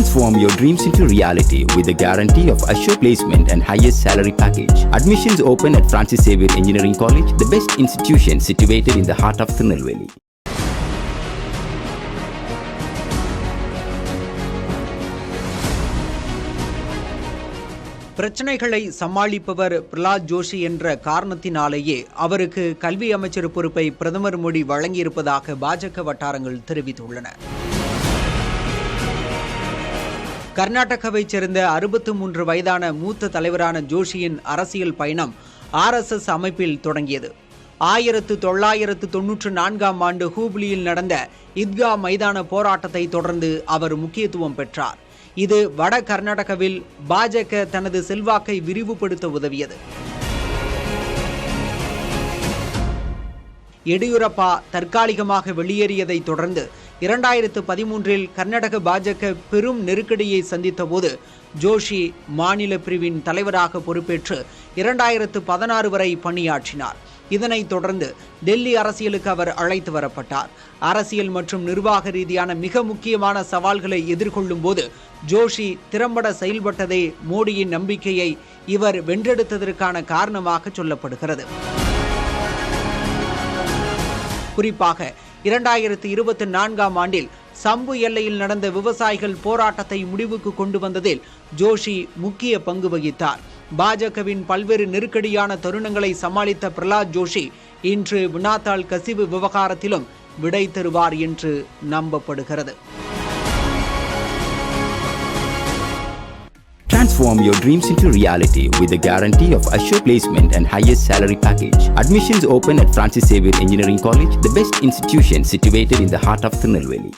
Transform your dreams into reality with the guarantee of assured placement and highest salary package. Admissions open at Francis Xavier Engineering College, the best institution situated in the heart of Tirunelveli. பிரச்சனைகளை சமாளிப்பவர் பிரலாத் ஜோஷி என்ற காரணத்தினாலேயே அவருக்கு கல்வி அமைச்சர் பொறுப்பை பிரதமர் மோடி வழங்கியிருப்பதாக பாஜக வட்டாரங்கள் தெரிவித்துள்ளன. கர்நாடகாவைச் சேர்ந்த 63 வயதான மூத்த தலைவரான ஜோஷியின் அரசியல் பயணம் RSS அமைப்பில் தொடங்கியது. 1994ஆம் ஆண்டு ஹூப்ளியில் நடந்த இத்கா மைதான போராட்டத்தை தொடர்ந்து அவர் முக்கியத்துவம் பெற்றார். இது வட கர்நாடகாவில் பாஜக தனது செல்வாக்கை விரிவுபடுத்த உதவியது. எடியூரப்பா தற்காலிகமாக வெளியேறியதை தொடர்ந்து 2013இல் கர்நாடக பாஜக பெரும் நெருக்கடியை சந்தித்த போது ஜோஷி மாநில பிரிவின் தலைவராக பொறுப்பேற்று 2016 வரை பணியாற்றினார். இதனைத் தொடர்ந்து டெல்லி அரசியலுக்கு அவர் அழைத்து வரப்பட்டார். அரசியல் மற்றும் நிர்வாக ரீதியான மிக முக்கியமான சவால்களை எதிர்கொள்ளும் போது ஜோஷி திறம்பட செயல்பட்டதே மோடியின் நம்பிக்கையை இவர் வென்றெடுத்ததற்கான காரணமாக சொல்லப்படுகிறது. குறிப்பாக 2024ஆம் ஆண்டில் சம்பு எல்லையில் நடந்த விவசாயிகள் போராட்டத்தை முடிவுக்கு கொண்டு வந்ததில் ஜோஷி முக்கிய பங்கு வகித்தார். பாஜகவின் பல்வேறு நெருக்கடியான தருணங்களை சமாளித்த பிரலாத் ஜோஷி இன்று வினாத்தாள் கசிவு விவகாரத்திலும் விடை தருவார் என்று நம்பப்படுகிறது. Transform your dreams into reality with the guarantee of assured placement and highest salary package. Admissions open at Francis Xavier Engineering College, the best institution situated in the heart of Tirunelveli.